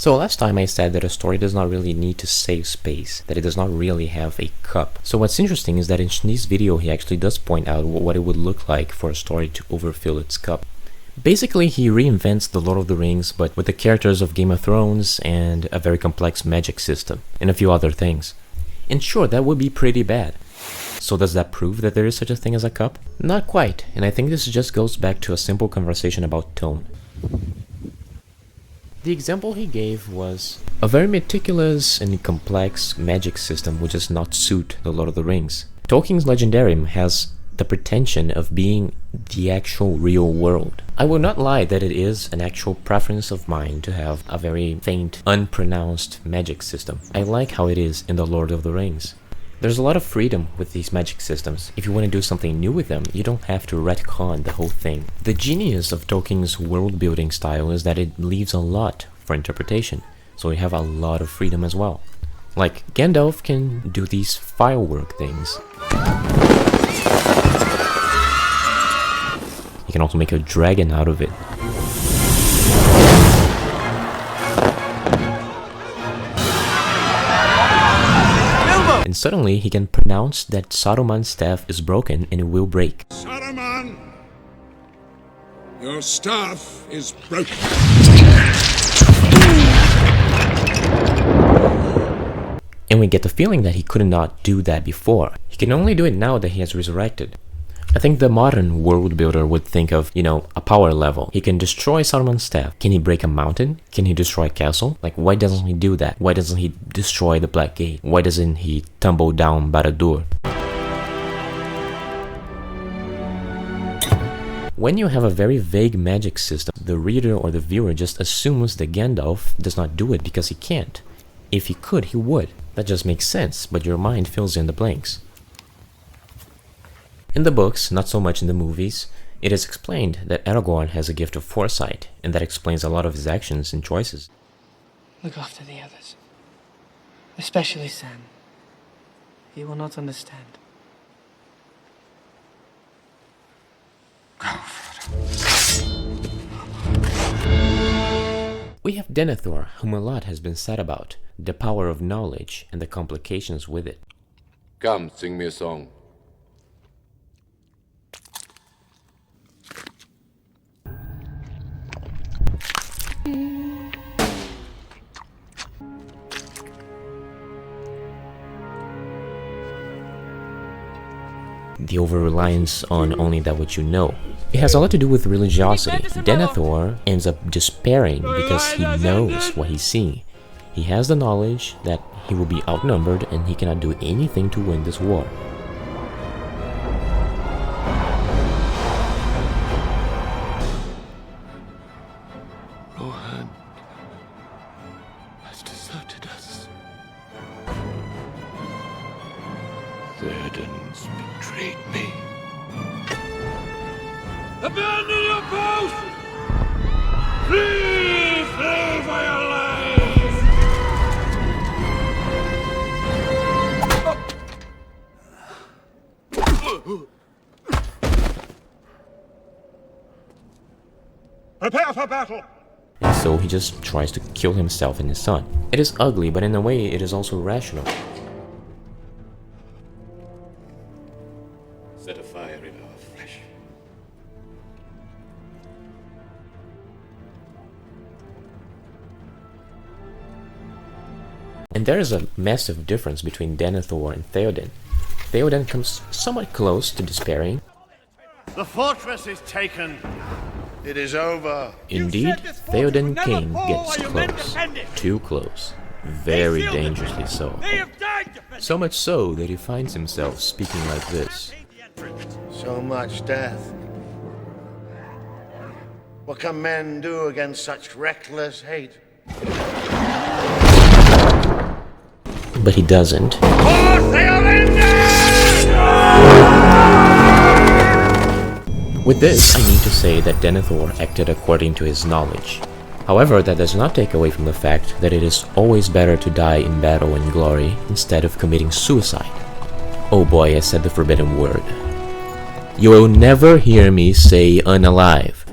So last time I said that a story does not really need to save space, that it does not really have a cup. So what's interesting is that in this video he actually does point out what it would look like for a story to overfill its cup. Basically he reinvents the Lord of the Rings, but with the characters of Game of Thrones and a very complex magic system, and a few other things. And sure, that would be pretty bad. So does that prove that there is such a thing as a cup? Not quite, and I think this just goes back to a simple conversation about tone. The example he gave was a very meticulous and complex magic system would just not suit the Lord of the Rings. Tolkien's Legendarium has the pretension of being the actual real world. I will not lie that it is an actual preference of mine to have a very faint, unpronounced magic system. I like how it is in the Lord of the Rings. There's a lot of freedom with these magic systems. If you want to do something new with them, you don't have to retcon the whole thing. The genius of Tolkien's world-building style is that it leaves a lot for interpretation, so you have a lot of freedom as well. Like, Gandalf can do these firework things. He can also make a dragon out of it. And suddenly he can pronounce that Saruman's staff is broken and it will break. Saruman, your staff is broken. And we get the feeling that he could not do that before. He can only do it now that he has resurrected. I think the modern world builder would think of, a power level. He can destroy Saruman's staff. Can he break a mountain? Can he destroy a castle? Like, why doesn't he do that? Why doesn't he destroy the Black Gate? Why doesn't he tumble down Barad-dûr? When you have a very vague magic system, the reader or the viewer just assumes that Gandalf does not do it because he can't. If he could, he would. That just makes sense, but your mind fills in the blanks. In the books, not so much in the movies, it is explained that Aragorn has a gift of foresight, and that explains a lot of his actions and choices. Look after the others. Especially Sam. He will not understand. We have Denethor, whom a lot has been said about, the power of knowledge and the complications with it. Come, sing me a song. The over-reliance on only that which you know. It has a lot to do with religiosity. Denethor ends up despairing because he knows what he's seeing. He has the knowledge that he will be outnumbered and he cannot do anything to win this war. Rohan has deserted us. Theoden's betrayed me. Abandon your post! Flee! Flee for your lives! Prepare for battle! And so he just tries to kill himself and his son. It is ugly, but in a way it is also rational. Set a fire in our flesh. And there is a massive difference between Denethor and Theoden. Theoden comes somewhat close to despairing. The fortress is taken. It is over. Indeed, Theoden King gets close. Too close. Very dangerously so. So much so that he finds himself speaking like this. So much death. What can men do against such reckless hate? But he doesn't. With this, I need to say that Denethor acted according to his knowledge. However, that does not take away from the fact that it is always better to die in battle and glory instead of committing suicide. Oh boy, I said the forbidden word. You will never hear me say unalive.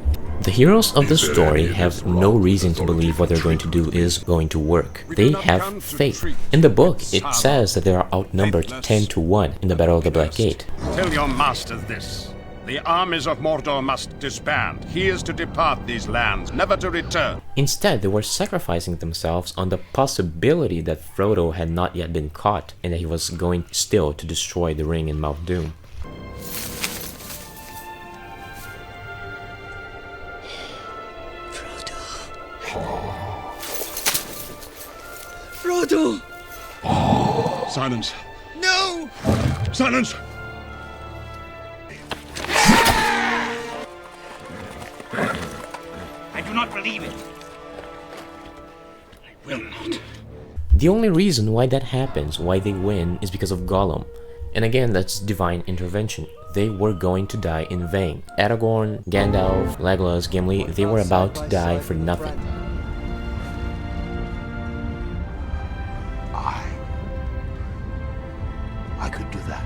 The heroes of the story have no reason to believe what they're going to do is going to work. They have faith. In the book, it says that they are outnumbered 10-1 in the Battle of the Black Gate. Tell your masters this. The armies of Mordor must disband. He is to depart these lands, never to return. Instead, they were sacrificing themselves on the possibility that Frodo had not yet been caught and that he was going still to destroy the ring in Mount Doom. Frodo! Silence. No! Silence! I do not believe it. I will not. The only reason why that happens, why they win, is because of Gollum. And again, that's divine intervention. They were going to die in vain. Aragorn, Gandalf, Legolas, Gimli, they were about to die for nothing. I could do that.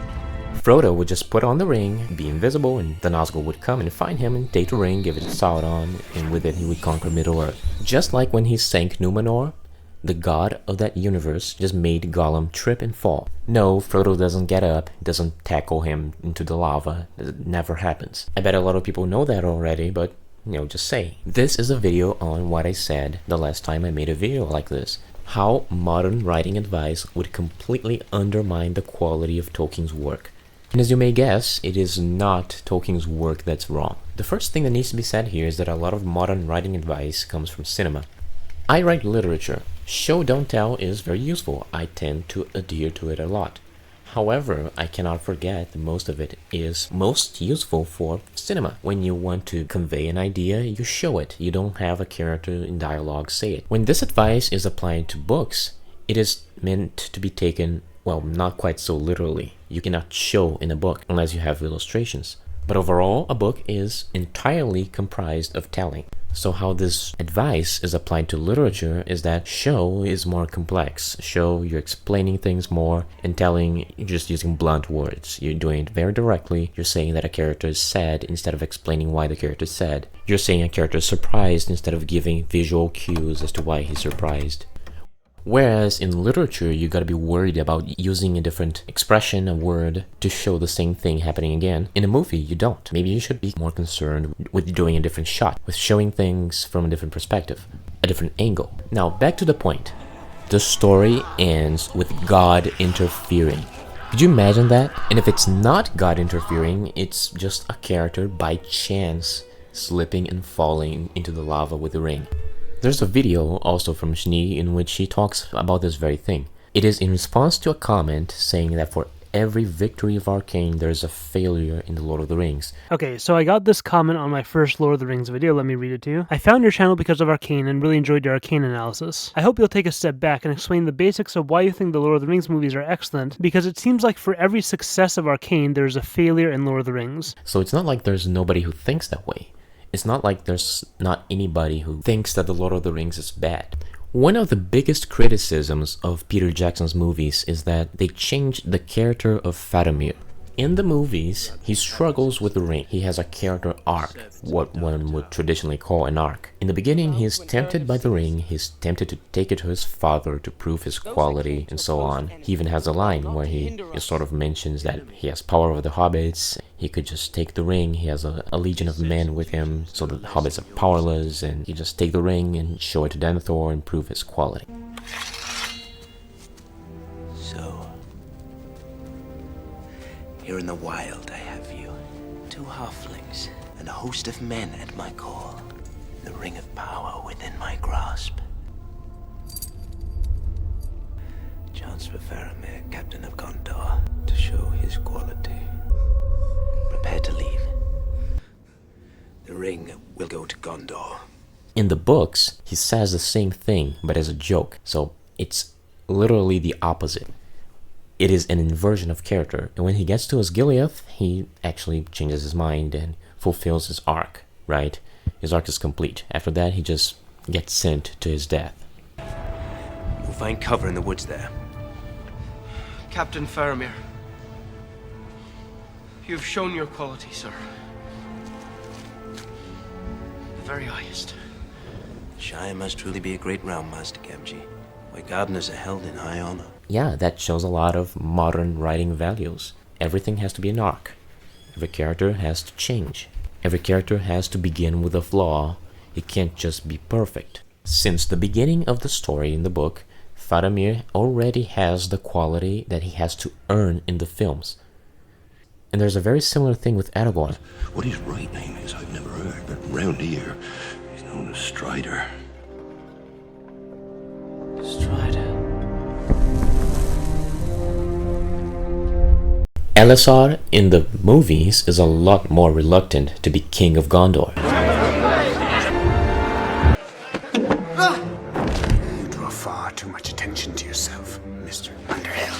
Frodo would just put on the ring, be invisible, and the Nazgul would come and find him and take the ring, give it to Sauron, and with it he would conquer Middle-earth. Just like when he sank Numenor, the god of that universe just made Gollum trip and fall. No, Frodo doesn't get up, doesn't tackle him into the lava. It never happens. I bet a lot of people know that already, but, just say. This is a video on what I said the last time I made a video like this. How modern writing advice would completely undermine the quality of Tolkien's work. And as you may guess, it is not Tolkien's work that's wrong. The first thing that needs to be said here is that a lot of modern writing advice comes from cinema. I write literature. Show don't tell is very useful. I tend to adhere to it a lot. However, I cannot forget that most of it is most useful for cinema. When you want to convey an idea, you show it. You don't have a character in dialogue say it. When this advice is applied to books, it is meant to be taken, well, not quite so literally. You cannot show in a book unless you have illustrations. But overall, a book is entirely comprised of telling. So how this advice is applied to literature is that show is more complex. Show, you're explaining things more, and telling, you're just using blunt words. You're doing it very directly. You're saying that a character is sad instead of explaining why the character is sad. You're saying a character is surprised instead of giving visual cues as to why he's surprised. Whereas in literature, you gotta be worried about using a different expression, a word, to show the same thing happening again. In a movie, you don't. Maybe you should be more concerned with doing a different shot, with showing things from a different perspective, a different angle. Now, back to the point. The story ends with God interfering. Could you imagine that? And if it's not God interfering, it's just a character by chance slipping and falling into the lava with the ring. There's a video also from Schnee in which he talks about this very thing. It is in response to a comment saying that for every victory of Arcane, there's a failure in the Lord of the Rings. Okay, so I got this comment on my first Lord of the Rings video. Let me read it to you. I found your channel because of Arcane and really enjoyed your Arcane analysis. I hope you'll take a step back and explain the basics of why you think the Lord of the Rings movies are excellent, because it seems like for every success of Arcane, there's a failure in Lord of the Rings. So it's not like there's nobody who thinks that way. It's not like there's not anybody who thinks that the Lord of the Rings is bad. One of the biggest criticisms of Peter Jackson's movies is that they changed the character of Faramir. In the movies, he struggles with the ring. He has a character arc, what one would traditionally call an arc. In the beginning, he is tempted by the ring, he's tempted to take it to his father to prove his quality, and so on. He even has a line where he sort of mentions that he has power over the hobbits, he could just take the ring, he has a legion of men with him, so the hobbits are powerless, and he just take the ring and show it to Denethor and prove his quality. So, here in the wild I have you, 2 halflings, and a host of men at my call, the ring of power within my grasp. Chance for Faramir, captain of Gondor, to show his quality. Prepare to leave. The ring will go to Gondor. In the books, he says the same thing, but as a joke, so it's literally the opposite. It is an inversion of character, and when he gets to Osgiliath, he actually changes his mind and fulfills his arc, right? His arc is complete. After that, he just gets sent to his death. You'll find cover in the woods there. Captain Faramir, you've shown your quality, sir. If very highest. Shire must truly be a great realm, Master Gamgee, where gardeners are held in high honor. Yeah, that shows a lot of modern writing values. Everything has to be an arc. Every character has to change. Every character has to begin with a flaw. It can't just be perfect. Since the beginning of the story in the book, Faramir already has the quality that he has to earn in the films. And there's a very similar thing with Aragorn. What his right name is, I've never heard, but round here, he's known as Strider. Strider. Elessar in the movies is a lot more reluctant to be king of Gondor. You draw far too much attention to yourself, Mr. Underhill.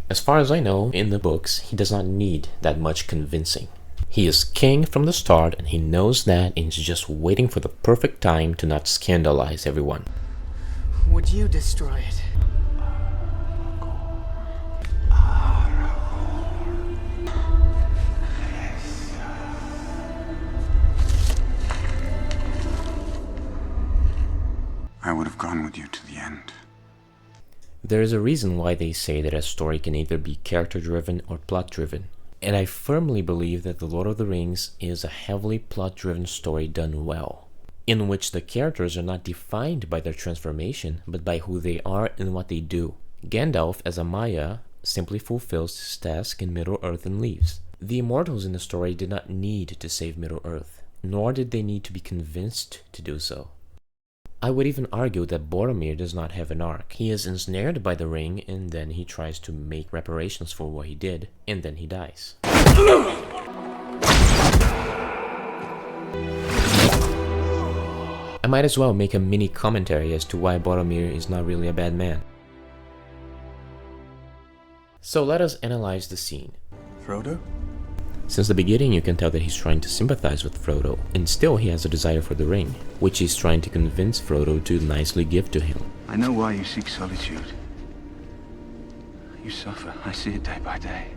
As far as I know, in the books, he does not need that much convincing. He is king from the start, and he knows that, and he's just waiting for the perfect time to not scandalize everyone. Would you destroy it? I would have gone with you to the end. There is a reason why they say that a story can either be character-driven or plot-driven. And I firmly believe that The Lord of the Rings is a heavily plot-driven story done well, in which the characters are not defined by their transformation, but by who they are and what they do. Gandalf, as a Maia, simply fulfills his task in Middle-earth and leaves. The immortals in the story did not need to save Middle-earth, nor did they need to be convinced to do so. I would even argue that Boromir does not have an arc. He is ensnared by the ring, and then he tries to make reparations for what he did, and then he dies. I might as well make a mini commentary as to why Boromir is not really a bad man. So let us analyze the scene. Frodo? Since the beginning, you can tell that he's trying to sympathize with Frodo, and still he has a desire for the ring, which he's trying to convince Frodo to nicely give to him. I know why you seek solitude. You suffer. I see it day by day.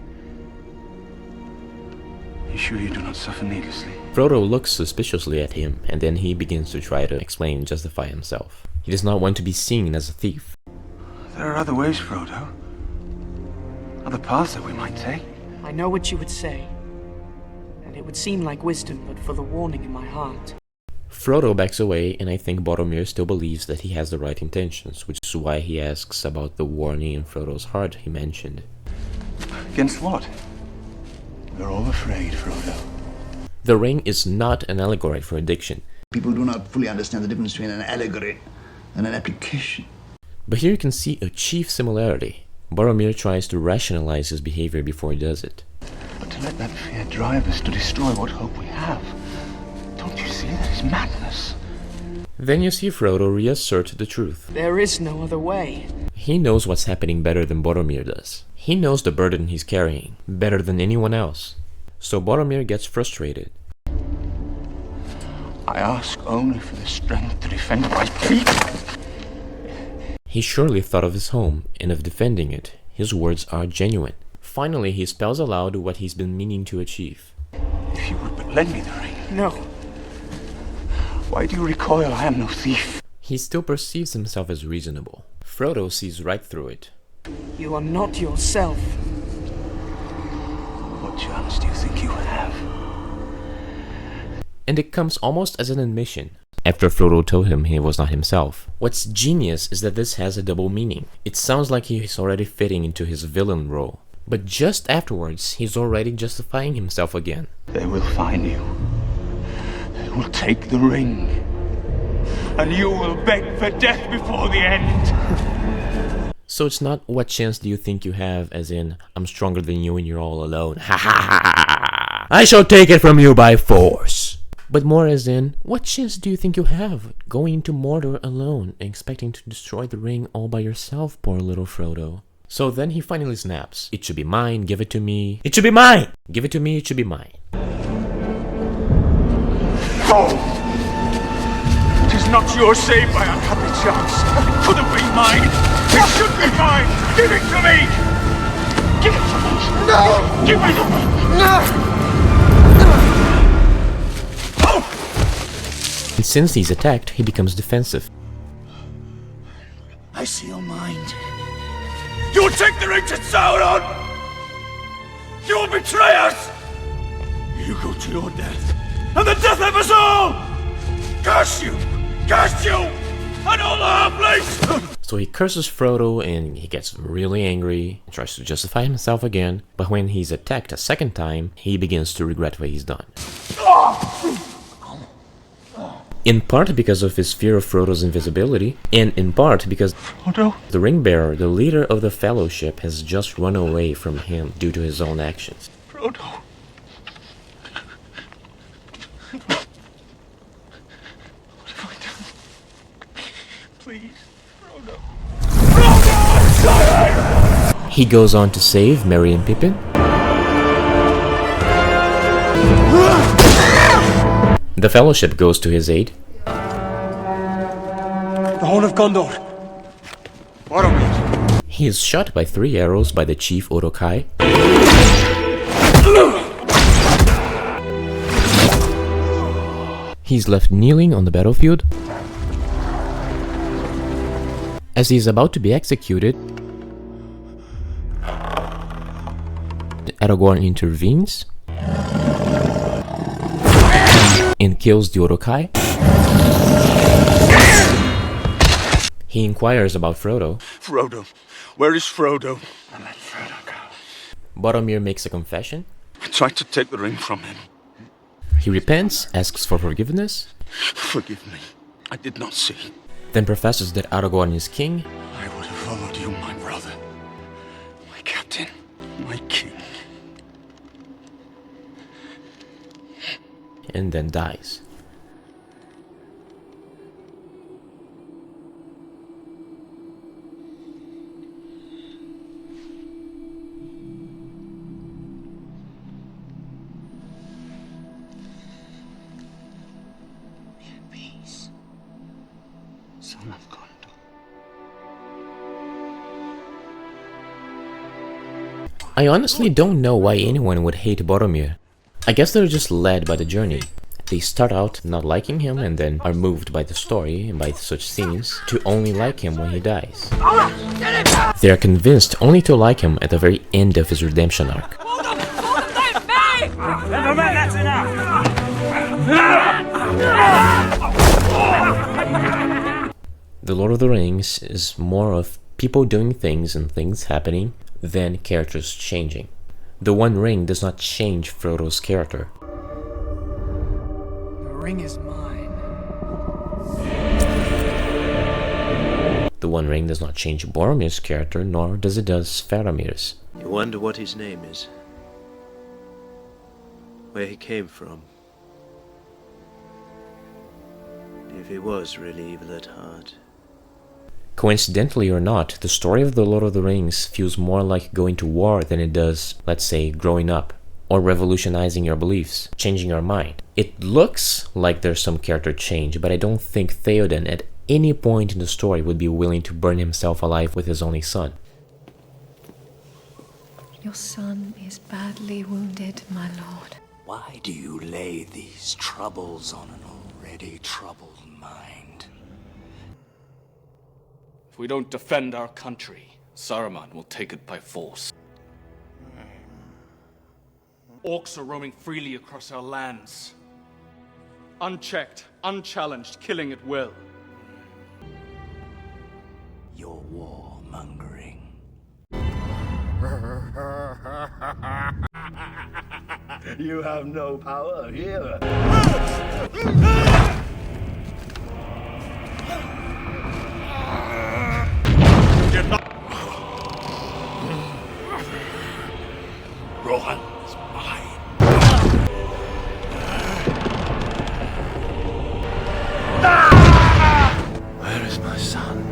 You sure you do not suffer needlessly? Frodo looks suspiciously at him, and then he begins to try to explain and justify himself. He does not want to be seen as a thief. There are other ways, Frodo. Other paths that we might take. I know what you would say. And it would seem like wisdom, but for the warning in my heart. Frodo backs away, and I think Boromir still believes that he has the right intentions, which is why he asks about the warning in Frodo's heart he mentioned. Against what? We're all afraid, Frodo. The ring is not an allegory for addiction. People do not fully understand the difference between an allegory and an application. But here you can see a chief similarity. Boromir tries to rationalize his behavior before he does it. But to let that fear drive us to destroy what hope we have, don't you see that is madness? Then you see Frodo reassert the truth. There is no other way. He knows what's happening better than Boromir does. He knows the burden he's carrying better than anyone else. So Boromir gets frustrated. I ask only for the strength to defend my people. He surely thought of his home and of defending it. His words are genuine. Finally, he spells aloud what he's been meaning to achieve. If you would but lend me the ring. No. Why do you recoil? I am no thief. He still perceives himself as reasonable. Frodo sees right through it. You are not yourself. What chance do you think you have? And it comes almost as an admission, after Frodo told him he was not himself. What's genius is that this has a double meaning. It sounds like he's already fitting into his villain role, but just afterwards, he's already justifying himself again. They will find you. They will take the ring. And you will beg for death before the end. So it's not what chance do you think you have, as in, I'm stronger than you and you're all alone. Ha ha ha ha! I shall take it from you by force. But more as in, what chance do you think you have going into Mordor alone and expecting to destroy the ring all by yourself, poor little Frodo? So then he finally snaps. It should be mine, give it to me. It should be mine! Give it to me, it should be mine. Go! It is not yours, save by unhappy chance. It couldn't be mine! It should be mine! Give it to me! Give it to me! No! Give it to me! No! Since he's attacked, he becomes defensive. I see your mind. You will take the ring to Sauron! You will betray us! You go to your death, and the death of us all! Curse you! Curse you! And all the halflings! So he curses Frodo and he gets really angry and tries to justify himself again, but when he's attacked a second time, he begins to regret what he's done. In part because of his fear of Frodo's invisibility, and in part because the Ring Bearer, the leader of the Fellowship, has just run away from him due to his own actions. Frodo. What have I done? Please, Frodo. Frodo! He goes on to save Merry and Pippin. The Fellowship goes to his aid. The Horn of Gondor. Boromir. He is shot by 3 arrows by the chief Uruk-hai. He's left kneeling on the battlefield. As he is about to be executed, Aragorn intervenes and kills the Uruk-hai. He inquires about Frodo. Frodo. Where is Frodo? I let Frodo go. Boromir makes a confession. I tried to take the ring from him. He repents, asks for forgiveness, Forgive me. I did not see. then professes that Aragorn is king, I would have followed you, my brother. My captain. My king. and then dies. Peace, son of Gondor. I honestly don't know why anyone would hate Boromir. I guess they're just led by the journey. They start out not liking him and then are moved by the story and by such scenes to only like him when he dies. They are convinced only to like him at the very end of his redemption arc. That's enough! The Lord of the Rings is more of people doing things and things happening than characters changing. The One Ring does not change Frodo's character. The ring is mine. The One Ring does not change Boromir's character, nor does it does Faramir's. You wonder what his name is? Where he came from? If he was really evil at heart. Coincidentally or not, the story of The Lord of the Rings feels more like going to war than it does, let's say, growing up, or revolutionizing your beliefs, changing your mind. It looks like there's some character change, but I don't think Theoden at any point in the story would be willing to burn himself alive with his only son. Your son is badly wounded, my lord. Why do you lay these troubles on an already troubled mind? If we don't defend our country, Saruman will take it by force. Orcs are roaming freely across our lands. Unchecked, unchallenged, killing at will. Your warmongering. You have no power here. Rohan is mine. Where is my son?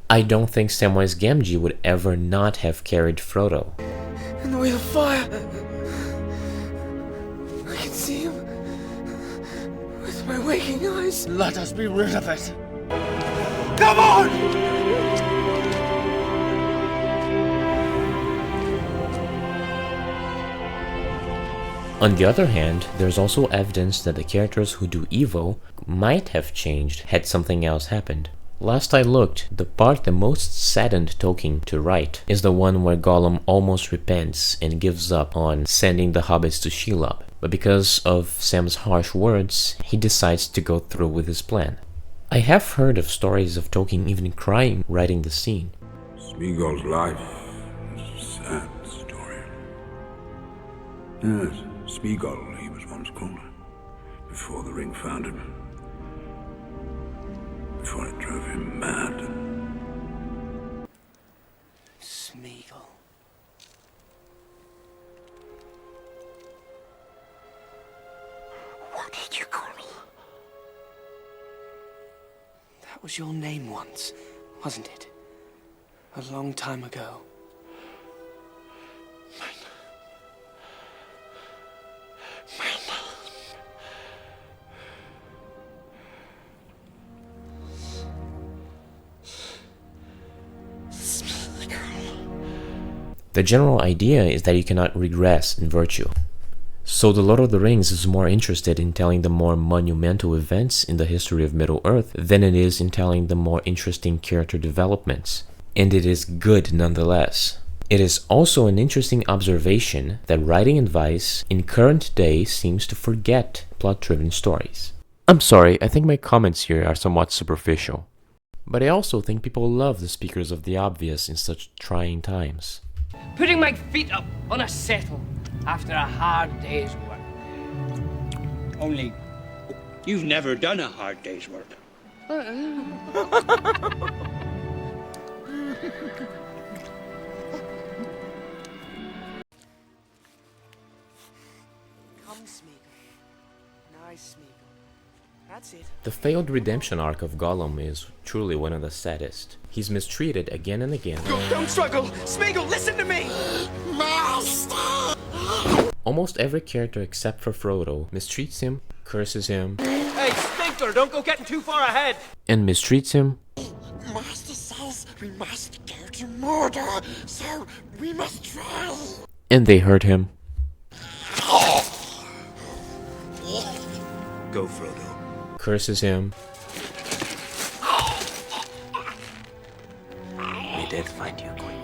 I don't think Samwise Gamgee would ever not have carried Frodo. In the way of fire! I can see him with my waking eyes. Let us be rid of it. Come on! On the other hand, there's also evidence that the characters who do evil might have changed had something else happened. Last I looked, the part that most saddened Tolkien to write is the one where Gollum almost repents and gives up on sending the hobbits to Shelob, but because of Sam's harsh words, he decides to go through with his plan. I have heard of stories of Tolkien even crying writing the scene. Smeagol's life is a sad story. Yes, Smeagol, he was once called, before the ring found him. Before it drove him mad. Smeagol. What did you call me? That was your name once, wasn't it? A long time ago. The general idea is that you cannot regress in virtue. So The Lord of the Rings is more interested in telling the more monumental events in the history of Middle-earth than it is in telling the more interesting character developments. And it is good nonetheless. It is also an interesting observation that writing advice in current day seems to forget plot-driven stories. I'm sorry, I think my comments here are somewhat superficial. But I also think people love the speakers of the obvious in such trying times. Putting my feet up on a settle after a hard day's work. Only, you've never done a hard day's work. Come, Smeagol. Nice, Smeagol. That's it. The failed redemption arc of Gollum is truly one of the saddest. He's mistreated again and again. Don't struggle! Smeagol, listen to me! Master! Almost every character except for Frodo mistreats him, curses him, Hey, Stinker, don't go getting too far ahead! and mistreats him, Master says we must go to Mordor, so we must try. and they hurt him. Go, Frodo. Curses him, May death find you quickly,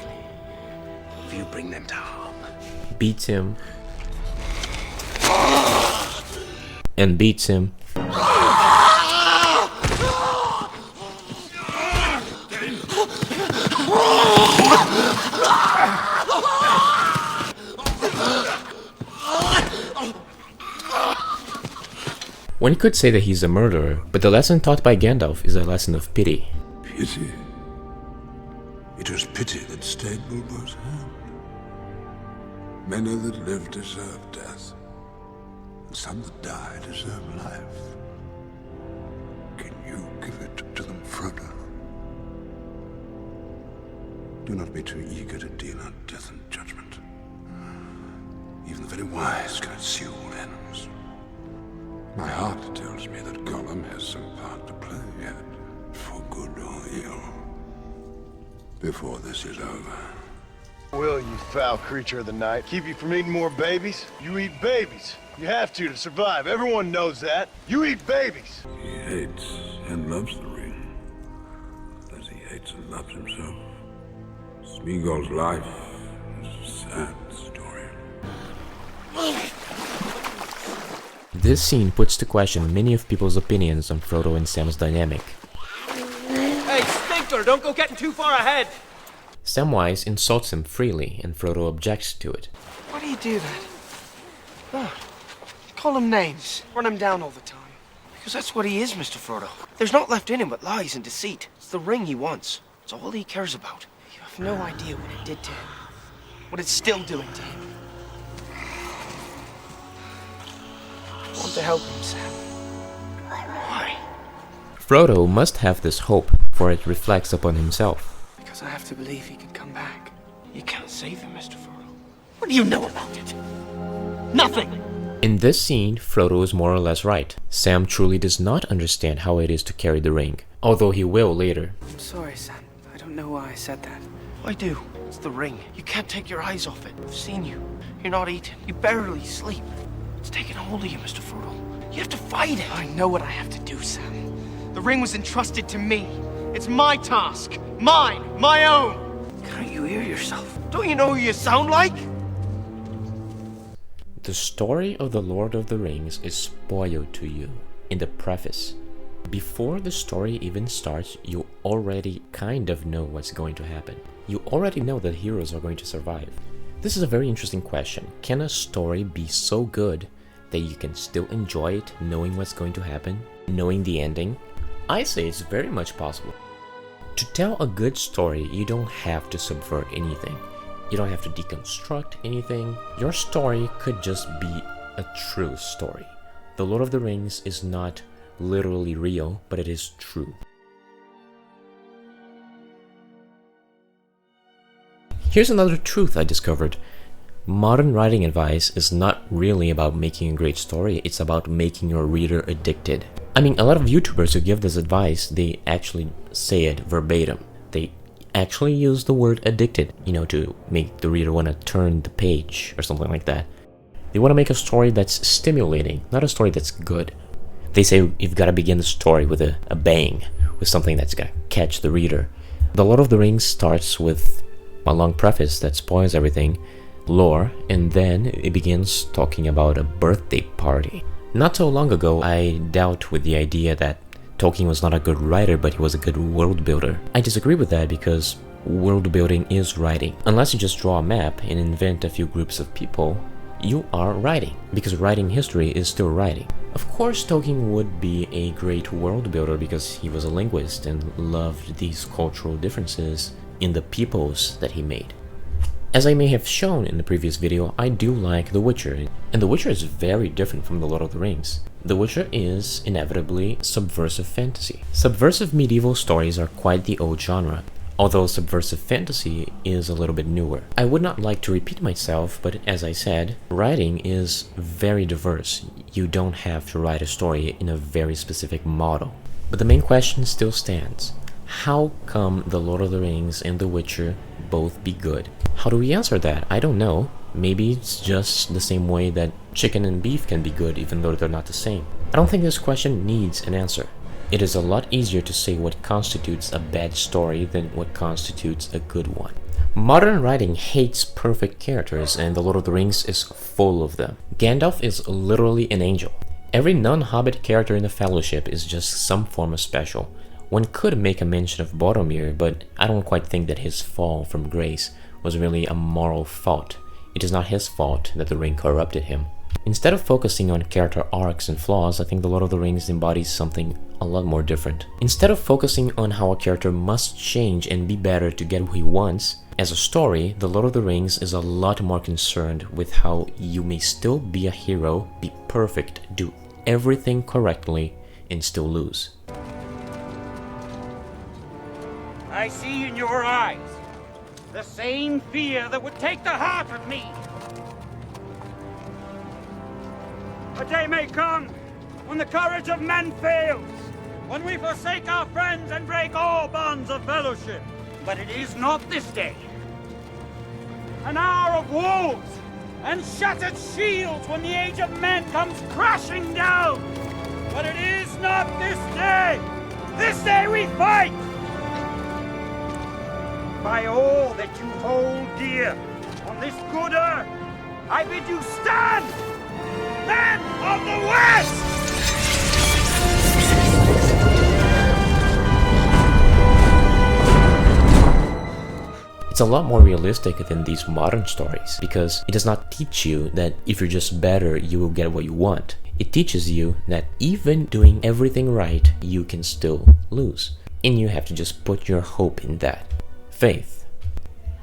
if you bring them to harm. beats him, and beats him. One could say that he's a murderer, but the lesson taught by Gandalf is a lesson of pity. Pity? It was pity that stayed Bilbo's hand. Many that live deserve death, and some that die deserve life. Can you give it to them, Frodo? Do not be too eager to deal out death and judgment. Even the very wise cannot see all ends. My heart tells me that Gollum has some part to play yet, for good or ill, before this is over. Will, you foul creature of the night, keep you from eating more babies? You eat babies. You have to survive. Everyone knows that. You eat babies. He hates and loves the ring, as he hates and loves himself. Smeagol's life is a sad story. This scene puts to question many of people's opinions on Frodo and Sam's dynamic. Hey, Stinker, don't go getting too far ahead! Samwise insults him freely, and Frodo objects to it. Why do you do that? What? Call him names. Run him down all the time. Because that's what he is, Mr. Frodo. There's naught left in him but lies and deceit. It's the ring he wants. It's all he cares about. You have no idea what it did to him. What it's still doing to him. I want to help him, Sam. Why? Frodo must have this hope, for it reflects upon himself. Because I have to believe he can come back. You can't save him, Mr. Frodo. What do you know about it? Nothing! In this scene, Frodo is more or less right. Sam truly does not understand how it is to carry the ring, although he will later. I'm sorry, Sam. I don't know why I said that. I do. It's the ring. You can't take your eyes off it. I've seen you. You're not eating. You barely sleep. It's taken hold of you, Mr. Frodo. You have to fight it. I know what I have to do, Sam. The ring was entrusted to me. It's my task. Mine. My own. Can't you hear yourself? Don't you know who you sound like? The story of The Lord of the Rings is spoiled to you in the preface. Before the story even starts, you already kind of know what's going to happen. You already know that heroes are going to survive. This is a very interesting question. Can a story be so good that you can still enjoy it knowing what's going to happen, knowing the ending? I say it's very much possible. To tell a good story, you don't have to subvert anything. You don't have to deconstruct anything. Your story could just be a true story. The Lord of the Rings is not literally real, but it is true. Here's another truth I discovered. Modern writing advice is not really about making a great story, it's about making your reader addicted. I mean, a lot of YouTubers who give this advice, they actually say it verbatim. They actually use the word addicted, to make the reader want to turn the page or something like that. They want to make a story that's stimulating, not a story that's good. They say you've got to begin the story with a bang, with something that's going to catch the reader. The Lord of the Rings starts with a long preface that spoils everything, lore, and then it begins talking about a birthday party. Not so long ago, I dealt with the idea that Tolkien was not a good writer, but he was a good world builder. I disagree with that because world building is writing. Unless you just draw a map and invent a few groups of people, you are writing, because writing history is still writing. Of course, Tolkien would be a great world builder because he was a linguist and loved these cultural differences in the peoples that he made. As I may have shown in the previous video, I do like The Witcher, and The Witcher is very different from The Lord of the Rings. The Witcher is inevitably subversive fantasy. Subversive medieval stories are quite the old genre, although subversive fantasy is a little bit newer. I would not like to repeat myself, but as I said, writing is very diverse. You don't have to write a story in a very specific model. But the main question still stands. How come The Lord of the Rings and The Witcher both be good? How do we answer that? I don't know. Maybe it's just the same way that chicken and beef can be good even though they're not the same. I don't think this question needs an answer. It is a lot easier to say what constitutes a bad story than what constitutes a good one. Modern writing hates perfect characters, and The Lord of the Rings is full of them. Gandalf is literally an angel. Every non-Hobbit character in the Fellowship is just some form of special. One could make a mention of Boromir, but I don't quite think that his fall from grace was really a moral fault. It is not his fault that the ring corrupted him. Instead of focusing on character arcs and flaws, I think The Lord of the Rings embodies something a lot more different. Instead of focusing on how a character must change and be better to get what he wants, as a story, The Lord of the Rings is a lot more concerned with how you may still be a hero, be perfect, do everything correctly, and still lose. I see in your eyes the same fear that would take the heart of me. A day may come when the courage of men fails, when we forsake our friends and break all bonds of fellowship. But it is not this day. An hour of woes and shattered shields when the age of men comes crashing down. But it is not this day. This day we fight. By all that you hold dear on this good earth, I bid you stand! Men of the West! It's a lot more realistic than these modern stories, because it does not teach you that if you're just better, you will get what you want. It teaches you that even doing everything right, you can still lose. And you have to just put your hope in that. Faith.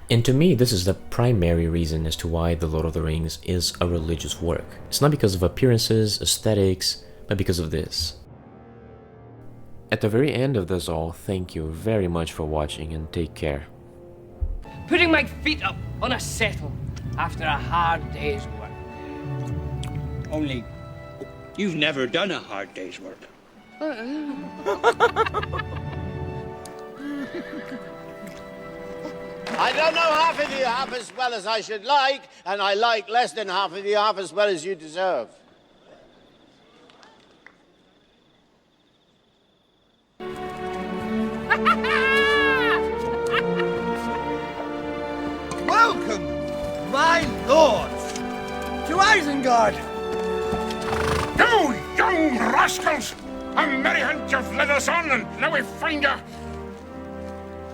And to me, this is the primary reason as to why The Lord of the Rings is a religious work. It's not because of appearances, aesthetics, but because of this. At the very end of this all, thank you very much for watching and take care. Putting my feet up on a settle after a hard day's work. Only, you've never done a hard day's work. I don't know half of you half as well as I should like, and I like less than half of you half as well as you deserve. swords! To Isengard! You young rascals! A merry hunt you've led us on, and now we find you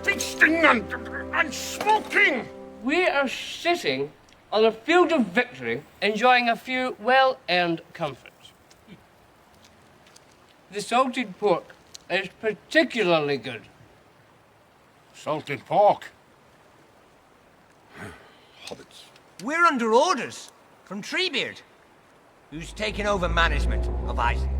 feasting and smoking! We are sitting on a field of victory, enjoying a few well-earned comforts. The salted pork is particularly good. Salted pork? Hobbits. We're under orders from Treebeard, who's taken over management of Isengard.